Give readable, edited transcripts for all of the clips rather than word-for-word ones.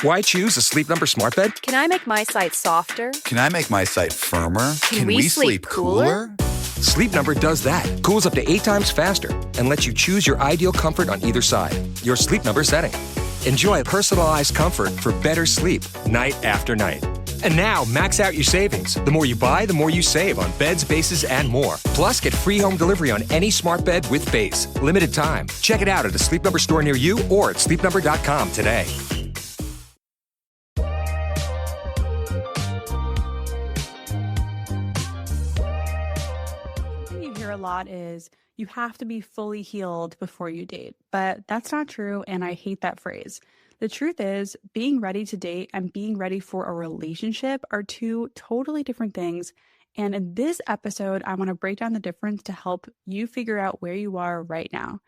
Why choose a Sleep Number smart bed? Can I make my site softer? Can I make my site firmer? Can we sleep cooler? Sleep Number does that. Cools up to 8 times faster and lets you choose your ideal comfort on either side. Your Sleep Number setting. Enjoy personalized comfort for better sleep night after night. And now, max out your savings. The more you buy, the more you save on beds, bases, and more. Plus, get free home delivery on any smart bed with base. Limited time. Check it out at a Sleep Number store near you or at sleepnumber.com today. A lot is you have to be fully healed before you date, but that's not true, and I hate that phrase. The truth is, being ready to date and being ready for a relationship are two totally different things, and in this episode I want to break down the difference to help you figure out where you are right now.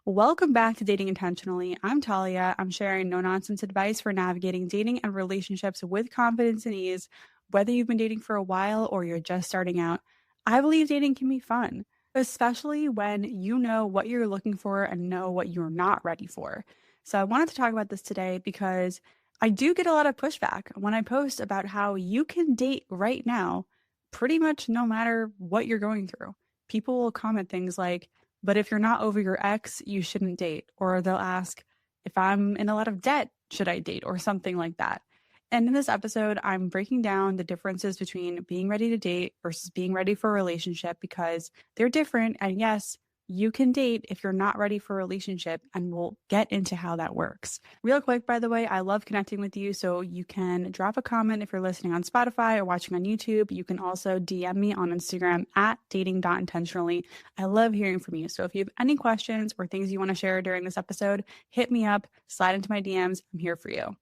Welcome back to Dating Intentionally. I'm Talia. I'm sharing no-nonsense advice for navigating dating and relationships with confidence and ease. Whether you've been dating for a while or you're just starting out, I believe dating can be fun, especially when you know what you're looking for and know what you're not ready for. So I wanted to talk about this today because I do get a lot of pushback when I post about how you can date right now, pretty much no matter what you're going through. People will comment things like, but if you're not over your ex, you shouldn't date. Or they'll ask, if I'm in a lot of debt, should I date? Or something like that. And in this episode, I'm breaking down the differences between being ready to date versus being ready for a relationship because they're different. And yes, you can date if you're not ready for a relationship, and we'll get into how that works. Real quick, by the way, I love connecting with you, so you can drop a comment if you're listening on Spotify or watching on YouTube. You can also DM me on Instagram at dating.intentionally. I love hearing from you. So if you have any questions or things you want to share during this episode, hit me up, slide into my DMs. I'm here for you.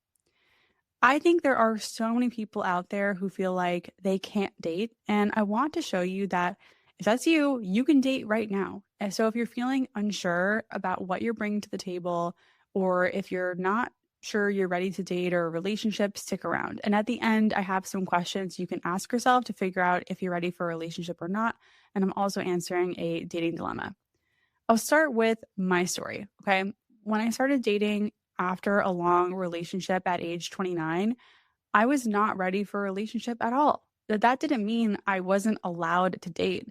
I think there are so many people out there who feel like they can't date. And I want to show you that if that's you, you can date right now. And so if you're feeling unsure about what you're bringing to the table, or if you're not sure you're ready to date or a relationship, stick around. And at the end, I have some questions you can ask yourself to figure out if you're ready for a relationship or not. And I'm also answering a dating dilemma. I'll start with my story. Okay. When I started dating, after a long relationship at age 29, I was not ready for a relationship at all. That didn't mean I wasn't allowed to date.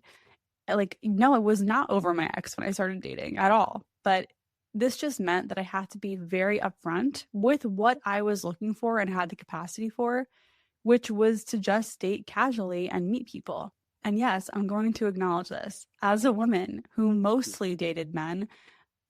No, it was not over my ex when I started dating at all. But this just meant that I had to be very upfront with what I was looking for and had the capacity for, which was to just date casually and meet people. And yes, I'm going to acknowledge this. As a woman who mostly dated men,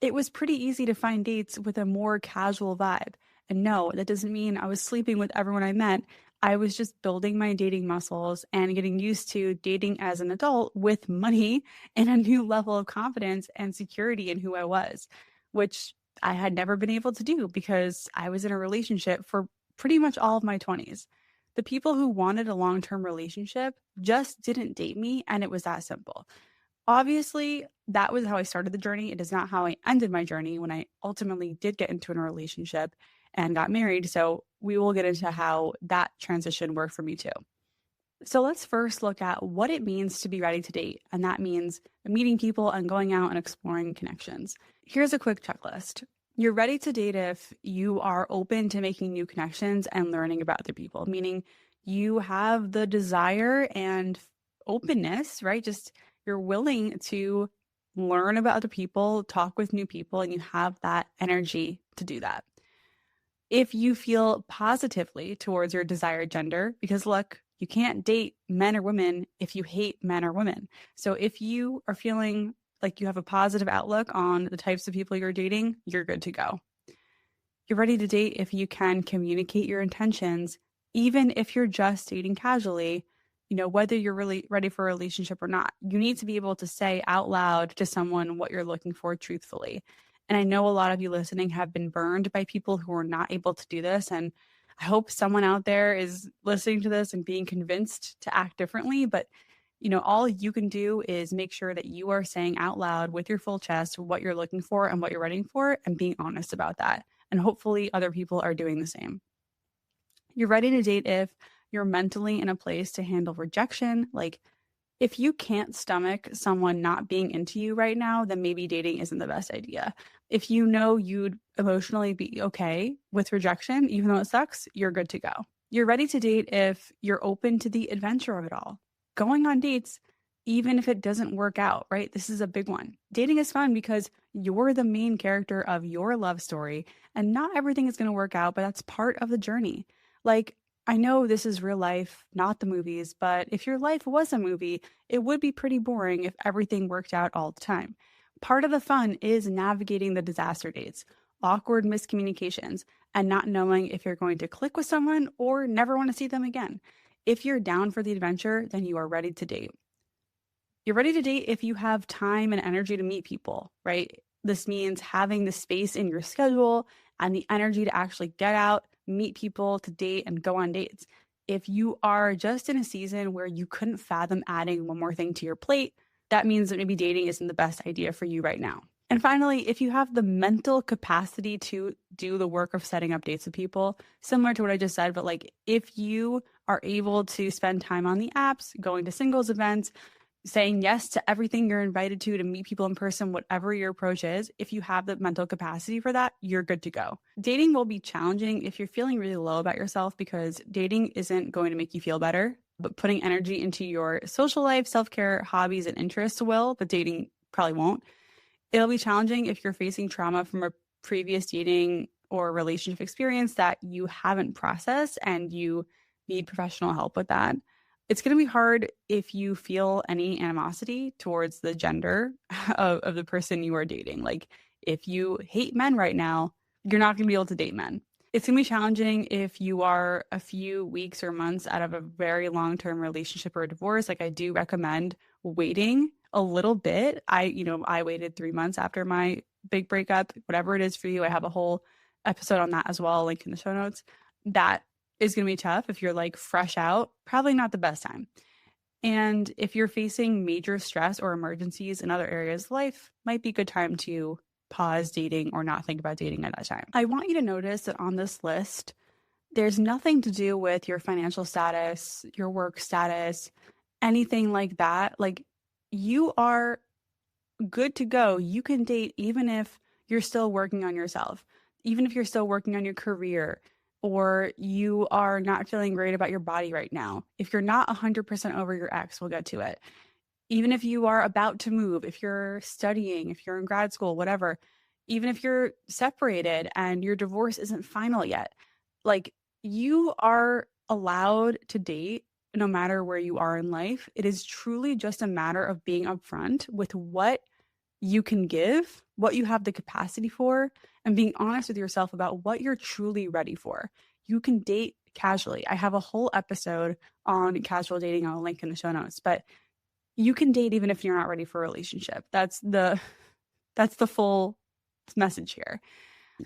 it was pretty easy to find dates with a more casual vibe. And no, that doesn't mean I was sleeping with everyone I met. I was just building my dating muscles and getting used to dating as an adult with money and a new level of confidence and security in who I was, which I had never been able to do because I was in a relationship for pretty much all of my 20s. The people who wanted a long-term relationship just didn't date me, and it was that simple. Obviously, that was how I started the journey. It is not how I ended my journey when I ultimately did get into a relationship and got married. So we will get into how that transition worked for me too. So let's first look at what it means to be ready to date. And that means meeting people and going out and exploring connections. Here's a quick checklist. You're ready to date if you are open to making new connections and learning about other people, meaning you have the desire and openness, right? You're willing to learn about other people, talk with new people, and you have that energy to do that. If you feel positively towards your desired gender, because look, you can't date men or women if you hate men or women. So if you are feeling like you have a positive outlook on the types of people you're dating, you're good to go. You're ready to date if you can communicate your intentions, even if you're just dating casually. Whether you're really ready for a relationship or not, you need to be able to say out loud to someone what you're looking for truthfully. And I know a lot of you listening have been burned by people who are not able to do this. And I hope someone out there is listening to this and being convinced to act differently. But, all you can do is make sure that you are saying out loud with your full chest what you're looking for and what you're ready for and being honest about that. And hopefully other people are doing the same. You're ready to date if you're mentally in a place to handle rejection. Like If you can't stomach someone not being into you right now, then maybe dating isn't the best idea. If you know you'd emotionally be okay with rejection, even though it sucks, you're good to go. You're ready to date if you're open to the adventure of it all. Going on dates, even if it doesn't work out, right? This is a big one. Dating is fun because you're the main character of your love story, and not everything is going to work out, but that's part of the journey. Like, I know this is real life, not the movies, but if your life was a movie, it would be pretty boring if everything worked out all the time. Part of the fun is navigating the disaster dates, awkward miscommunications, and not knowing if you're going to click with someone or never want to see them again. If you're down for the adventure, then you are ready to date. You're ready to date if you have time and energy to meet people, right? This means having the space in your schedule and the energy to actually get out, meet people, to date, and go on dates. If you are just in a season where you couldn't fathom adding one more thing to your plate, that means that maybe dating isn't the best idea for you right now. And finally, if you have the mental capacity to do the work of setting up dates with people, similar to what I just said, but like if you are able to spend time on the apps, going to singles events, saying yes to everything you're invited to meet people in person, whatever your approach is, if you have the mental capacity for that, you're good to go. Dating will be challenging if you're feeling really low about yourself, because dating isn't going to make you feel better, but putting energy into your social life, self-care, hobbies, and interests will, but dating probably won't. It'll be challenging if you're facing trauma from a previous dating or relationship experience that you haven't processed and you need professional help with that. It's going to be hard if you feel any animosity towards the gender of the person you are dating. Like, if you hate men right now, you're not going to be able to date men. It's going to be challenging if you are a few weeks or months out of a very long-term relationship or a divorce. Like, I do recommend waiting a little bit. I waited 3 months after my big breakup. Whatever it is for you, I have a whole episode on that as well, link in the show notes. That is going to be tough if you're like fresh out, probably not the best time. And if you're facing major stress or emergencies in other areas of life, might be a good time to pause dating or not think about dating at that time. I want you to notice that on this list, there's nothing to do with your financial status, your work status, anything like that. Like, you are good to go. You can date even if you're still working on yourself, even if you're still working on your career, or you are not feeling great about your body right now. If you're not 100% over your ex, we'll get to it. Even if you are about to move, if you're studying, if you're in grad school, whatever, even if you're separated and your divorce isn't final yet, like, you are allowed to date no matter where you are in life. It is truly just a matter of being upfront with what you can give, what you have the capacity for, and being honest with yourself about what you're truly ready for. You can date casually. I have a whole episode on casual dating. I'll link in the show notes, but you can date even if you're not ready for a relationship. That's the full message here.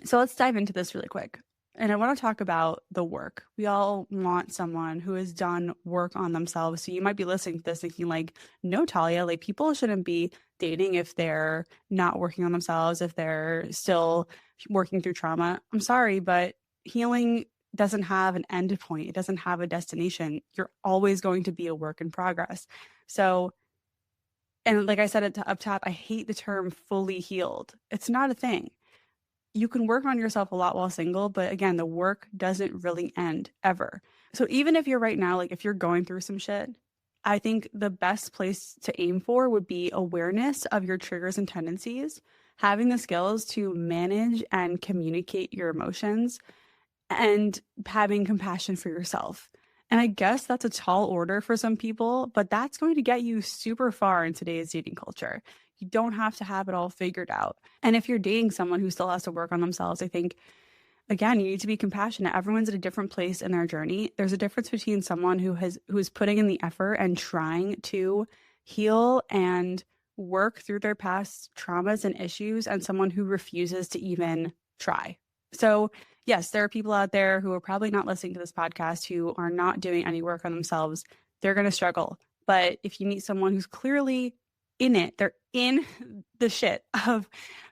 So let's dive into this really quick. And I want to talk about the work. We all want someone who has done work on themselves. So you might be listening to this thinking like, no, Talia, like, people shouldn't be dating if they're not working on themselves, if they're still working through trauma. I'm sorry, but healing doesn't have an end point. It doesn't have a destination. You're always going to be a work in progress. So, and like I said up top, I hate the term fully healed. It's not a thing. You can work on yourself a lot while single, but again, the work doesn't really end ever. So even if you're right now, like if you're going through some shit, I think the best place to aim for would be awareness of your triggers and tendencies, having the skills to manage and communicate your emotions, and having compassion for yourself. And I guess that's a tall order for some people, but that's going to get you super far in today's dating culture. You don't have to have it all figured out. And if you're dating someone who still has to work on themselves, I think, again, you need to be compassionate. Everyone's at a different place in their journey. There's a difference between someone who's putting in the effort and trying to heal and work through their past traumas and issues, and someone who refuses to even try. So yes, there are people out there who are probably not listening to this podcast who are not doing any work on themselves. They're going to struggle. But if you meet someone who's clearly in it. They're in the shit of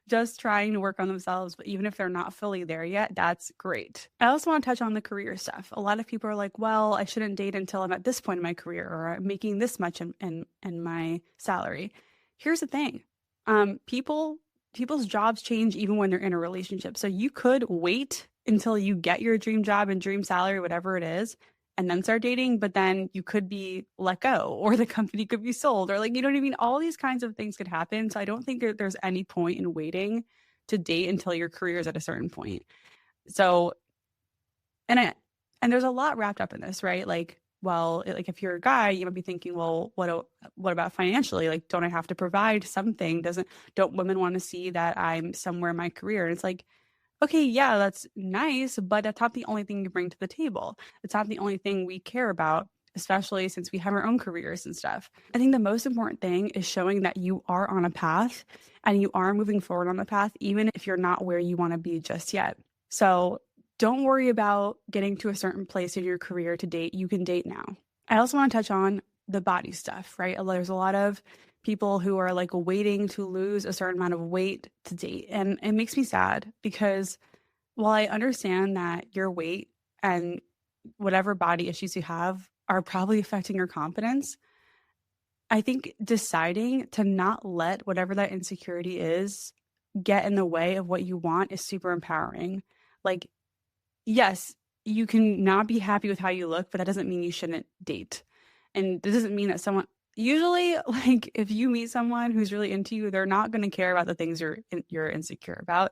just trying to work on themselves. But even if they're not fully there yet, that's great. I also want to touch on the career stuff. A lot of people are like, well, I shouldn't date until I'm at this point in my career, or I'm making this much in my salary. Here's the thing. People's jobs change even when they're in a relationship. So you could wait until you get your dream job and dream salary, whatever it is, and then start dating, but then you could be let go or the company could be sold or like, you know what I mean? All these kinds of things could happen. So I don't think there's any point in waiting to date until your career is at a certain point. So, and there's a lot wrapped up in this, right? Like, well, like if you're a guy, you might be thinking, well, what about financially? Like, don't I have to provide something? Don't women want to see that I'm somewhere in my career? And it's like, okay, yeah, that's nice, but that's not the only thing you bring to the table. It's not the only thing we care about, especially since we have our own careers and stuff. I think the most important thing is showing that you are on a path and you are moving forward on the path, even if you're not where you want to be just yet. So don't worry about getting to a certain place in your career to date. You can date now. I also want to touch on the body stuff, right? There's a lot of people who are like waiting to lose a certain amount of weight to date. And it makes me sad because while I understand that your weight and whatever body issues you have are probably affecting your confidence, I think deciding to not let whatever that insecurity is get in the way of what you want is super empowering. Like, yes, you can not be happy with how you look, but that doesn't mean you shouldn't date. And this doesn't mean that usually, like if you meet someone who's really into you, they're not going to care about the things you're insecure about.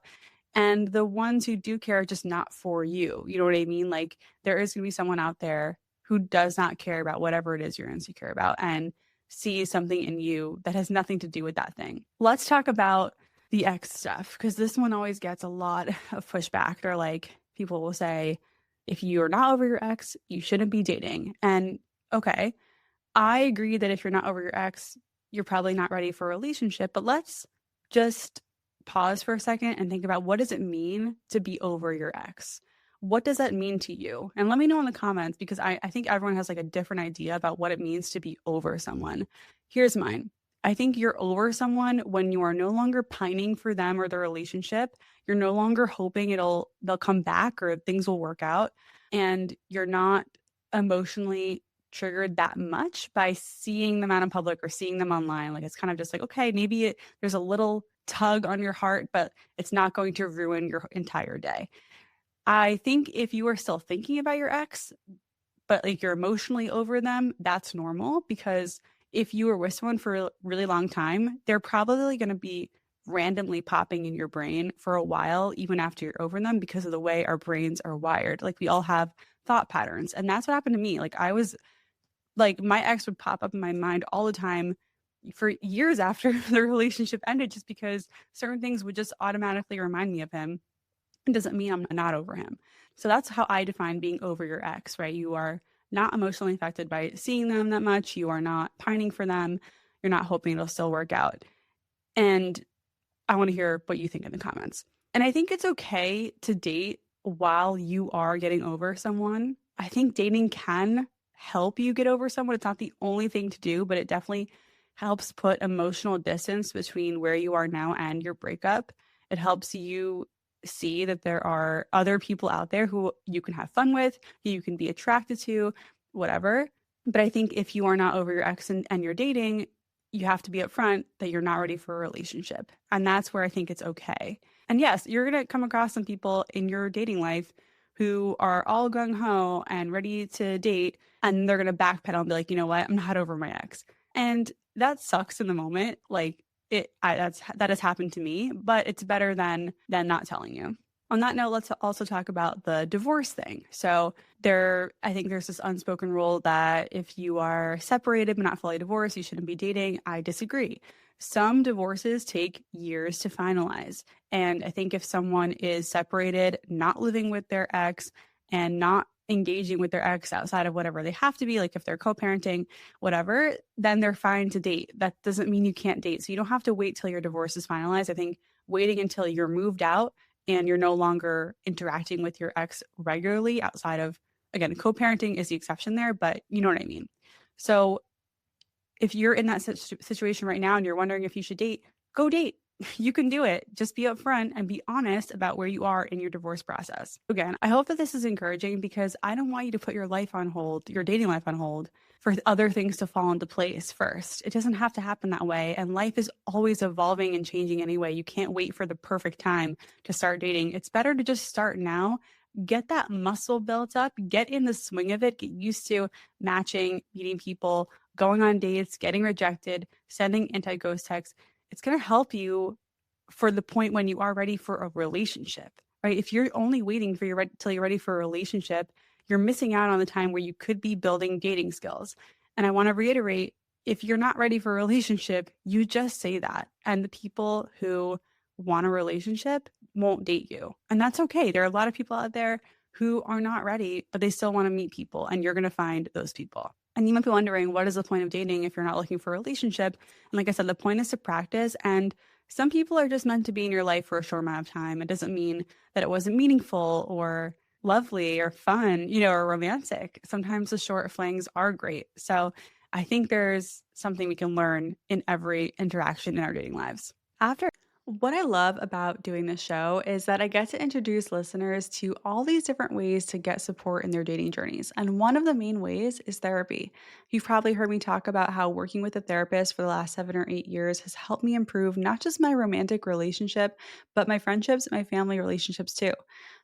And the ones who do care are just not for you. You know what I mean? Like there is going to be someone out there who does not care about whatever it is you're insecure about and see something in you that has nothing to do with that thing. Let's talk about the ex stuff because this one always gets a lot of pushback. They're like, people will say, if you're not over your ex, you shouldn't be dating. And okay, I agree that if you're not over your ex, you're probably not ready for a relationship. But let's just pause for a second and think about what does it mean to be over your ex? What does that mean to you? And let me know in the comments because I think everyone has like a different idea about what it means to be over someone. Here's mine. I think you're over someone when you are no longer pining for them or their relationship. You're no longer hoping they'll come back or things will work out. And you're not emotionally triggered that much by seeing them out in public or seeing them online. Like it's kind of just like, okay, maybe there's a little tug on your heart, but it's not going to ruin your entire day. I think if you are still thinking about your ex, but like you're emotionally over them, that's normal because if you were with someone for a really long time, they're probably going to be randomly popping in your brain for a while, even after you're over them because of the way our brains are wired. Like we all have thought patterns. And that's what happened to me. Like I was like, my ex would pop up in my mind all the time for years after the relationship ended, just because certain things would just automatically remind me of him. It doesn't mean I'm not over him. So that's how I define being over your ex, right? You are not emotionally affected by seeing them that much. You are not pining for them. You're not hoping it'll still work out. And I want to hear what you think in the comments. And I think it's okay to date while you are getting over someone. I think dating can help you get over someone. It's not the only thing to do, but it definitely helps put emotional distance between where you are now and your breakup. It helps you see that there are other people out there who you can have fun with, who you can be attracted to, whatever. But I think if you are not over your ex and you're dating, you have to be upfront that you're not ready for a relationship. And that's where I think it's okay. And yes, you're going to come across some people in your dating life who are all gung-ho and ready to date, and they're going to backpedal and be like, you know what, I'm not over my ex. And that sucks in the moment. Like that has happened to me, but it's better than not telling you. On that note, let's also talk about the divorce thing. So I think there's this unspoken rule that if you are separated but not fully divorced, you shouldn't be dating. I disagree. Some divorces take years to finalize. And I think if someone is separated, not living with their ex and not engaging with their ex outside of whatever they have to be, like if they're co-parenting, whatever, then they're fine to date. That doesn't mean you can't date. So you don't have to wait till your divorce is finalized. I think waiting until you're moved out and you're no longer interacting with your ex regularly outside of, again, co-parenting is the exception there, but you know what I mean. So if you're in that situation right now and you're wondering if you should date, go date. You can do it. Just be upfront and be honest about where you are in your divorce process. Again, I hope that this is encouraging because I don't want you to put your life on hold, your dating life on hold, for other things to fall into place first. It doesn't have to happen that way. And life is always evolving and changing anyway. You can't wait for the perfect time to start dating. It's better to just start now. Get that muscle built up, get in the swing of it, get used to matching, meeting people, going on dates, getting rejected, sending anti-ghost texts. It's going to help you for the point when you are ready for a relationship, right? If you're only waiting for till you're ready for a relationship, you're missing out on the time where you could be building dating skills. And I want to reiterate, if you're not ready for a relationship, you just say that. And the people who want a relationship won't date you. And that's okay. There are a lot of people out there who are not ready, but they still want to meet people, and you're going to find those people. And you might be wondering, what is the point of dating if you're not looking for a relationship? And like I said, the point is to practice. And some people are just meant to be in your life for a short amount of time. It doesn't mean that it wasn't meaningful or lovely or fun, or romantic. Sometimes the short flings are great. So I think there's something we can learn in every interaction in our dating lives. What I love about doing this show is that I get to introduce listeners to all these different ways to get support in their dating journeys. And one of the main ways is therapy. You've probably heard me talk about how working with a therapist for the last 7 or 8 years has helped me improve not just my romantic relationship, but my friendships and my family relationships too.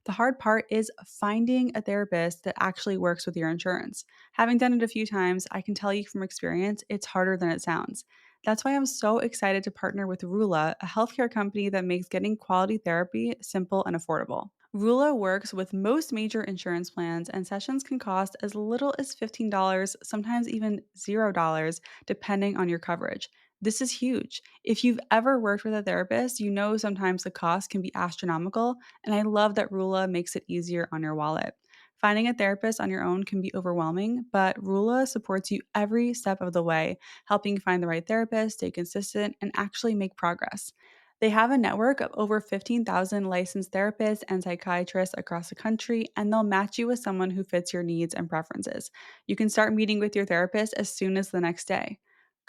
The hard part is finding a therapist that actually works with your insurance. Having done it a few times, I can tell you from experience, it's harder than it sounds. That's why I'm so excited to partner with Rula, a healthcare company that makes getting quality therapy simple and affordable. Rula works with most major insurance plans, and sessions can cost as little as $15, sometimes even $0, depending on your coverage. This is huge. If you've ever worked with a therapist, you know sometimes the cost can be astronomical, and I love that Rula makes it easier on your wallet. Finding a therapist on your own can be overwhelming, but Rula supports you every step of the way, helping you find the right therapist, stay consistent, and actually make progress. They have a network of over 15,000 licensed therapists and psychiatrists across the country, and they'll match you with someone who fits your needs and preferences. You can start meeting with your therapist as soon as the next day.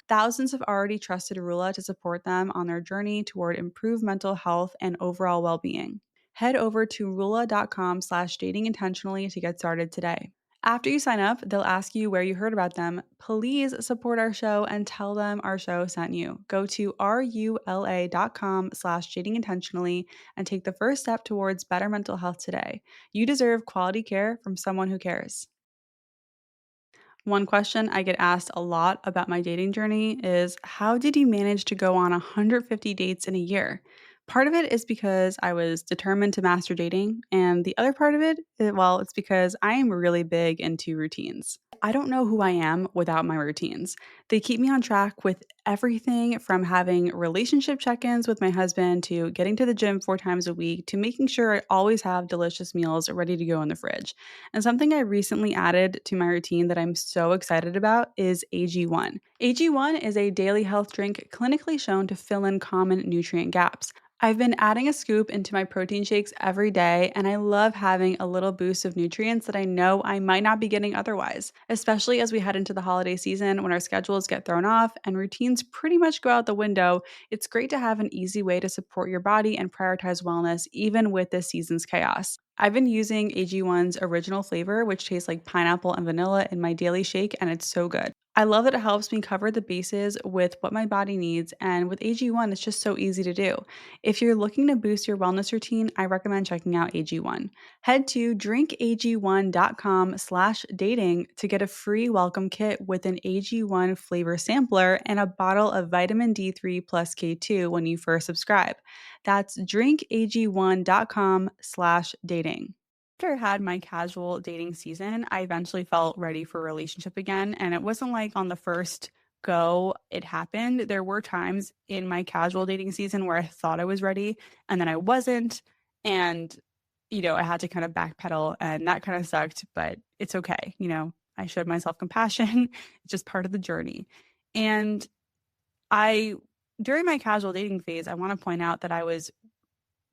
Thousands have already trusted Rula to support them on their journey toward improved mental health and overall well-being. Head over to rula.com/dating intentionally to get started today. After you sign up, they'll ask you where you heard about them. Please support our show and tell them our show sent you. Go to rula.com/dating intentionally and take the first step towards better mental health today. You deserve quality care from someone who cares. One question I get asked a lot about my dating journey is, how did you manage to go on 150 dates in a year? Part of it is because I was determined to master dating, and the other part of it, well, it's because I am really big into routines. I don't know who I am without my routines. They keep me on track with everything from having relationship check ins with my husband to getting to the gym 4 times a week to making sure I always have delicious meals ready to go in the fridge. And something I recently added to my routine that I'm so excited about is AG1. AG1 is a daily health drink clinically shown to fill in common nutrient gaps. I've been adding a scoop into my protein shakes every day, and I love having a little boost of nutrients that I know I might not be getting otherwise, especially as we head into the holiday season when our schedules get thrown off and routines pretty much go out the window. It's great to have an easy way to support your body and prioritize wellness, even with this season's chaos. I've been using AG1's original flavor, which tastes like pineapple and vanilla, in my daily shake, and it's so good. I love that it helps me cover the bases with what my body needs, and with AG1, it's just so easy to do. If you're looking to boost your wellness routine, I recommend checking out AG1. Head to drinkag1.com/dating to get a free welcome kit with an AG1 flavor sampler and a bottle of vitamin D3 plus K2 when you first subscribe. That's drinkag1.com/dating. After I had my casual dating season, I eventually felt ready for a relationship again. And it wasn't like on the first go it happened. There were times in my casual dating season where I thought I was ready and then I wasn't. And, I had to kind of backpedal, and that kind of sucked, but it's okay. I showed myself compassion. It's just part of the journey. And I, during my casual dating phase, I want to point out that I was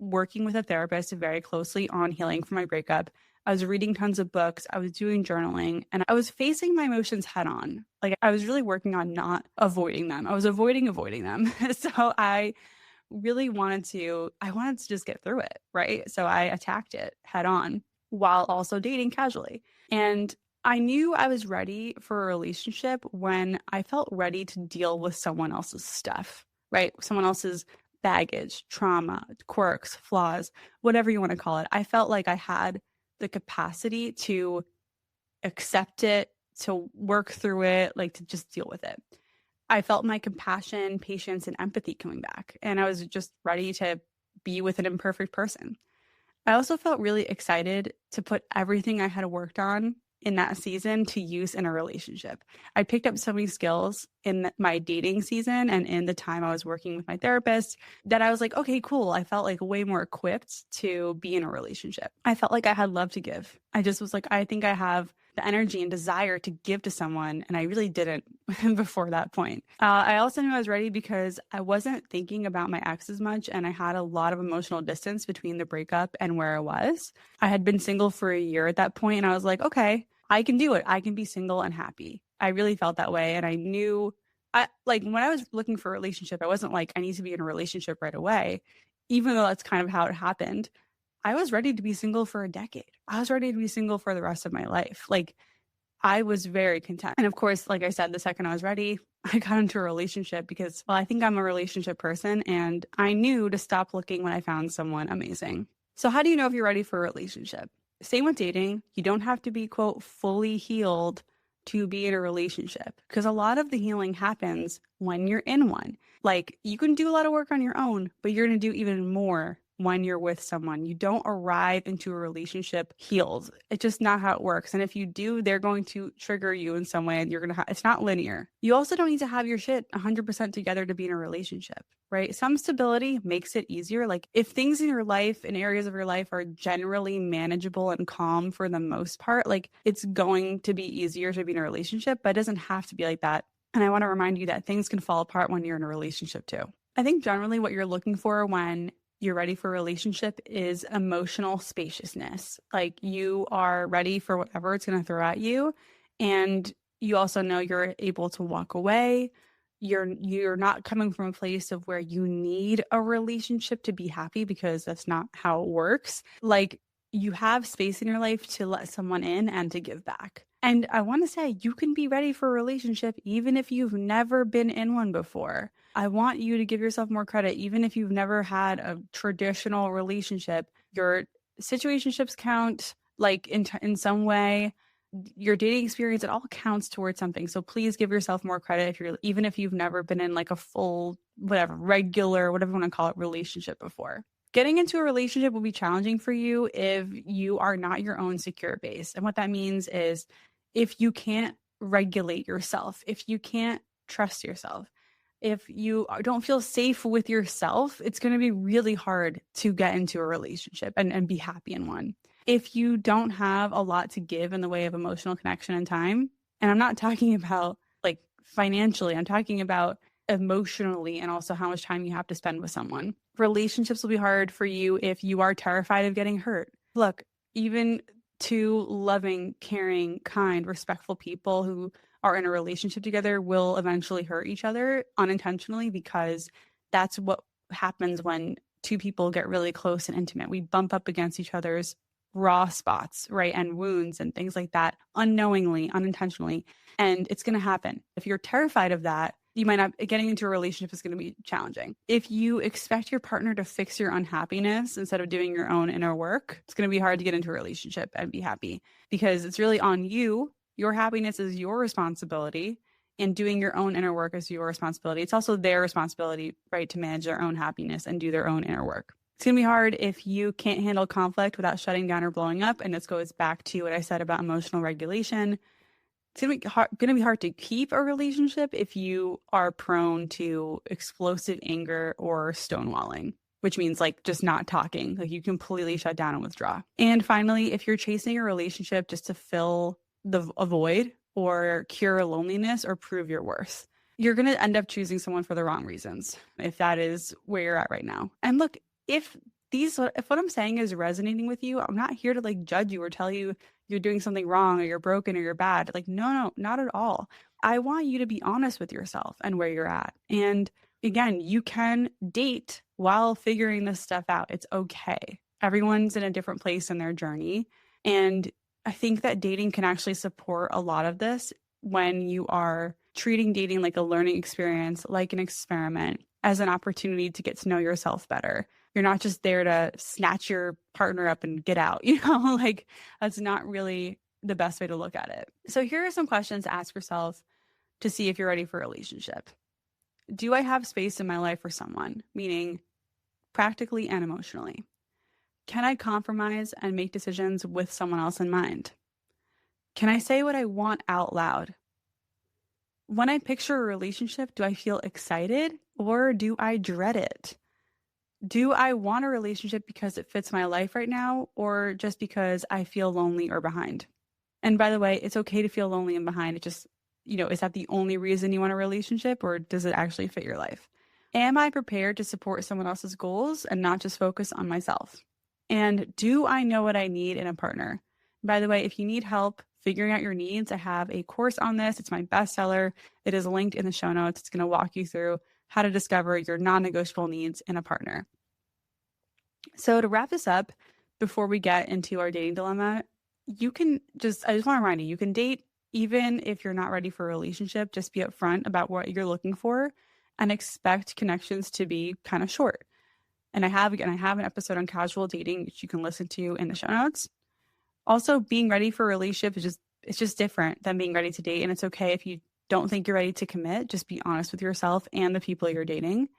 working with a therapist very closely on healing from my breakup. I was reading tons of books. I was doing journaling and I was facing my emotions head on. Like I was really working on not avoiding them. I was avoiding them. So I really I wanted to just get through it, right? So I attacked it head on while also dating casually. And I knew I was ready for a relationship when I felt ready to deal with someone else's stuff, right? Someone else's baggage, trauma, quirks, flaws, whatever you want to call it. I felt like I had the capacity to accept it, to work through it, like to just deal with it. I felt my compassion, patience, and empathy coming back. And I was just ready to be with an imperfect person. I also felt really excited to put everything I had worked on in that season to use in a relationship. I picked up so many skills in my dating season and in the time I was working with my therapist that I was like, okay, cool. I felt like way more equipped to be in a relationship. I felt like I had love to give. I just was like, I think I have the energy and desire to give to someone. And I really didn't before that point. I also knew I was ready because I wasn't thinking about my ex as much. And I had a lot of emotional distance between the breakup and where I was. I had been single for a year at that point, and I was like, okay, I can do it. I can be single and happy. I really felt that way. And I knew like when I was looking for a relationship, I wasn't like, I need to be in a relationship right away, even though that's kind of how it happened. I was ready to be single for a decade. I was ready to be single for the rest of my life. Like I was very content. And of course, like I said, the second I was ready, I got into a relationship because, well, I think I'm a relationship person and I knew to stop looking when I found someone amazing. So how do you know if you're ready for a relationship? Same with dating. You don't have to be, quote, fully healed to be in a relationship because a lot of the healing happens when you're in one. Like you can do a lot of work on your own, but you're going to do even more when you're with someone. You don't arrive into a relationship healed. It's just not how it works. And if you do, they're going to trigger you in some way and you're going to it's not linear. You also don't need to have your shit 100% together to be in a relationship, right? Some stability makes it easier. Like if things in your life, in areas of your life are generally manageable and calm for the most part, like it's going to be easier to be in a relationship, but it doesn't have to be like that. And I want to remind you that things can fall apart when you're in a relationship too. I think generally what you're looking for when you're ready for a relationship is emotional spaciousness. Like you are ready for whatever it's going to throw at you. And you also know you're able to walk away. You're not coming from a place of where you need a relationship to be happy because that's not how it works. Like you have space in your life to let someone in and to give back. And I want to say you can be ready for a relationship even if you've never been in one before. I want you to give yourself more credit, even if you've never had a traditional relationship. Your situationships count, like in some way. Your dating experience, it all counts towards something. So please give yourself more credit even if you've never been in like a full, whatever, regular, whatever you want to call it, relationship before. Getting into a relationship will be challenging for you if you are not your own secure base. And what that means is if you can't regulate yourself, if you can't trust yourself, if you don't feel safe with yourself, it's going to be really hard to get into a relationship and be happy in one. If you don't have a lot to give in the way of emotional connection and time, and I'm not talking about like financially, I'm talking about emotionally and also how much time you have to spend with someone. Relationships will be hard for you if you are terrified of getting hurt. Look, even two loving, caring, kind, respectful people who are in a relationship together will eventually hurt each other unintentionally because that's what happens when two people get really close and intimate. We bump up against each other's raw spots, right? And wounds and things like that unknowingly, unintentionally. And it's going to happen. If you're terrified of that, you might not, getting into a relationship is going to be challenging. If you expect your partner to fix your unhappiness instead of doing your own inner work, it's going to be hard to get into a relationship and be happy because it's really on you. Your happiness is your responsibility and doing your own inner work is your responsibility. It's also their responsibility, right, to manage their own happiness and do their own inner work. It's going to be hard if you can't handle conflict without shutting down or blowing up. And this goes back to what I said about emotional regulation. It's going to be hard to keep a relationship if you are prone to explosive anger or stonewalling, which means like just not talking, like you completely shut down and withdraw. And finally, if you're chasing a relationship just to fill a void or cure loneliness or prove your worth, you're going to end up choosing someone for the wrong reasons if that is where you're at right now. And look, if if what I'm saying is resonating with you, I'm not here to like judge you or tell you you're doing something wrong or you're broken or you're bad. Like, no, not at all. I want you to be honest with yourself and where you're at. And again, you can date while figuring this stuff out. It's okay. Everyone's in a different place in their journey. And I think that dating can actually support a lot of this when you are treating dating like a learning experience, like an experiment, as an opportunity to get to know yourself better. You're not just there to snatch your partner up and get out, like that's not really the best way to look at it. So here are some questions to ask yourself to see if you're ready for a relationship. Do I have space in my life for someone? Meaning practically and emotionally. Can I compromise and make decisions with someone else in mind? Can I say what I want out loud? When I picture a relationship, do I feel excited or do I dread it? Do I want a relationship because it fits my life right now or just because I feel lonely or behind? And by the way, it's okay to feel lonely and behind. It just, is that the only reason you want a relationship or does it actually fit your life? Am I prepared to support someone else's goals and not just focus on myself? And do I know what I need in a partner? By the way, if you need help figuring out your needs, I have a course on this. It's my bestseller. It is linked in the show notes. It's going to walk you through how to discover your non-negotiable needs in a partner. So to wrap this up, before we get into our dating dilemma, I just want to remind you, you can date even if you're not ready for a relationship. Just be upfront about what you're looking for and expect connections to be kind of short. And I have an episode on casual dating, which you can listen to in the show notes. Also, being ready for a relationship it's just different than being ready to date. And it's okay if you don't think you're ready to commit. Just be honest with yourself and the people you're dating.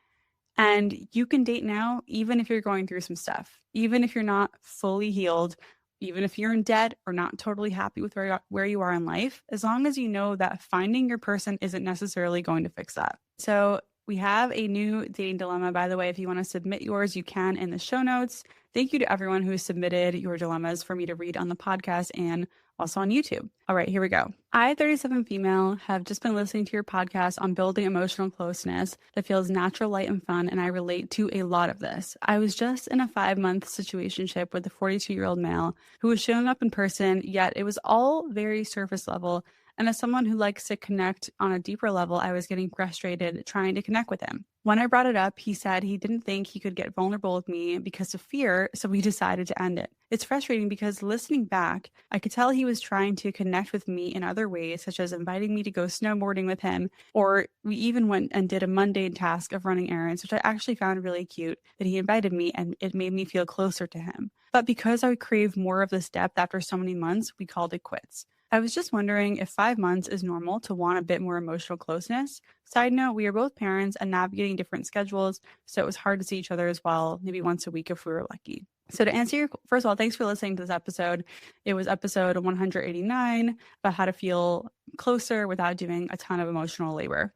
And you can date now, even if you're going through some stuff, even if you're not fully healed, even if you're in debt or not totally happy with where you are in life, as long as you know that finding your person isn't necessarily going to fix that. So we have a new dating dilemma. By the way, if you want to submit yours, you can in the show notes. Thank you to everyone who has submitted your dilemmas for me to read on the podcast and also on YouTube. All right, here we go. I, 37 female, have just been listening to your podcast on building emotional closeness that feels natural, light, and fun, and I relate to a lot of this. I was just in a 5-month situationship with a 42-year-old male who was showing up in person, yet it was all very surface level. And as someone who likes to connect on a deeper level, I was getting frustrated trying to connect with him. When I brought it up, he said he didn't think he could get vulnerable with me because of fear, so we decided to end it. It's frustrating because listening back, I could tell he was trying to connect with me in other ways, such as inviting me to go snowboarding with him, or we even went and did a mundane task of running errands, which I actually found really cute that he invited me and it made me feel closer to him. But because I craved more of this depth after so many months, we called it quits. I was just wondering if 5 months is normal to want a bit more emotional closeness. Side note, we are both parents and navigating different schedules, so it was hard to see each other as well, maybe once a week if we were lucky. So to answer first of all, thanks for listening to this episode. It was episode 189 about how to feel closer without doing a ton of emotional labor.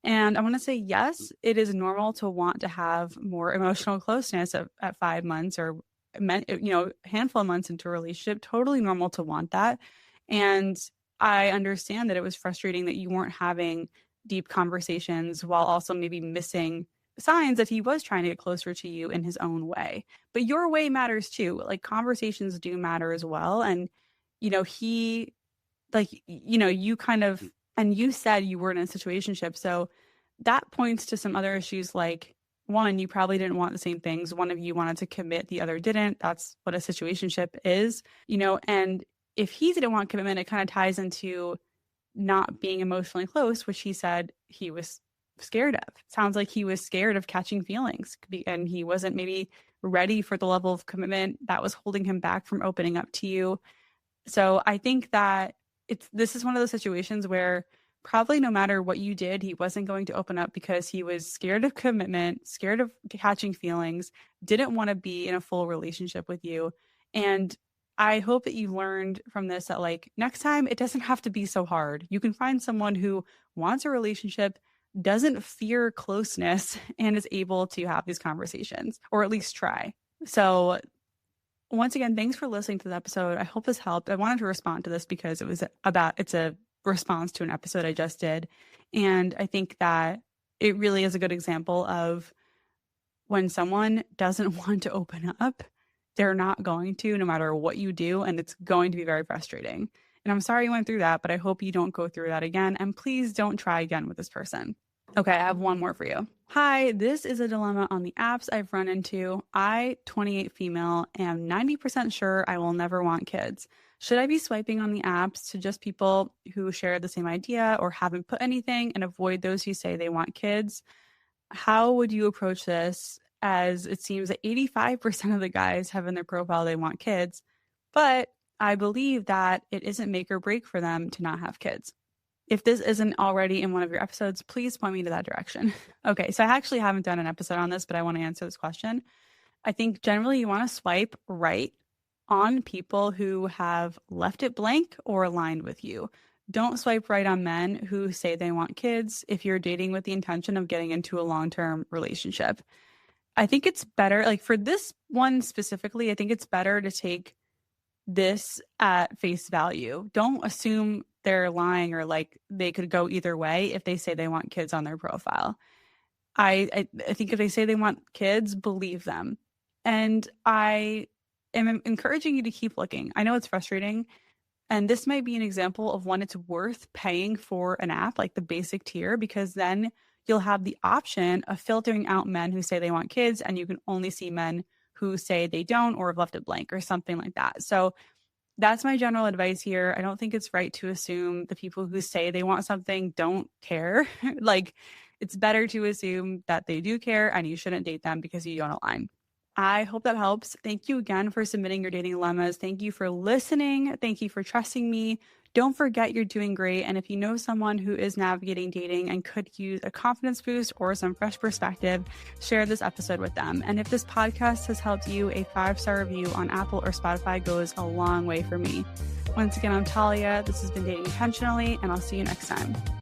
And I want to say, yes, it is normal to want to have more emotional closeness at 5 months or, a handful of months into a relationship. Totally normal to want that. And I understand that it was frustrating that you weren't having deep conversations while also maybe missing signs that he was trying to get closer to you in his own way. But your way matters too. Like conversations do matter as well. And, you kind of, and you said you weren't in a situationship. So that points to some other issues like, one, you probably didn't want the same things. One of you wanted to commit, the other didn't. That's what a situationship is, and if he didn't want commitment, it kind of ties into not being emotionally close, which he said he was scared of. Sounds like he was scared of catching feelings and he wasn't maybe ready for the level of commitment that was holding him back from opening up to you. So I think that this is one of those situations where probably no matter what you did, he wasn't going to open up because he was scared of commitment, scared of catching feelings, didn't want to be in a full relationship with you. And I hope that you learned from this that next time it doesn't have to be so hard. You can find someone who wants a relationship, doesn't fear closeness, and is able to have these conversations or at least try. So once again, thanks for listening to this episode. I hope this helped. I wanted to respond to this because it's a response to an episode I just did. And I think that it really is a good example of when someone doesn't want to open up, they're not going to, no matter what you do. And it's going to be very frustrating. And I'm sorry you went through that, but I hope you don't go through that again. And please don't try again with this person. Okay, I have one more for you. Hi, this is a dilemma on the apps I've run into. I, 28 female, am 90% sure I will never want kids. Should I be swiping on the apps to just people who share the same idea or haven't put anything and avoid those who say they want kids? How would you approach this, as it seems that 85% of the guys have in their profile they want kids, but I believe that it isn't make or break for them to not have kids. If this isn't already in one of your episodes, please point me to that direction. Okay, so I actually haven't done an episode on this, but I want to answer this question. I think generally you want to swipe right on people who have left it blank or aligned with you. Don't swipe right on men who say they want kids if you're dating with the intention of getting into a long-term relationship. I think it's better, like for this one specifically, I think it's better to take this at face value. Don't assume they're lying or like they could go either way if they say they want kids on their profile. I think if they say they want kids, believe them. And I am encouraging you to keep looking. I know it's frustrating. And this might be an example of when it's worth paying for an app, like the basic tier, because then you'll have the option of filtering out men who say they want kids, and you can only see men who say they don't or have left it blank or something like that. So that's my general advice here. I don't think it's right to assume the people who say they want something don't care. Like, it's better to assume that they do care, and you shouldn't date them because you don't align. I hope that helps. Thank you again for submitting your dating dilemmas. Thank you for listening. Thank you for trusting me. Don't forget you're doing great. And if you know someone who is navigating dating and could use a confidence boost or some fresh perspective, share this episode with them. And if this podcast has helped you, a 5-star review on Apple or Spotify goes a long way for me. Once again, I'm Talia. This has been Dating Intentionally, and I'll see you next time.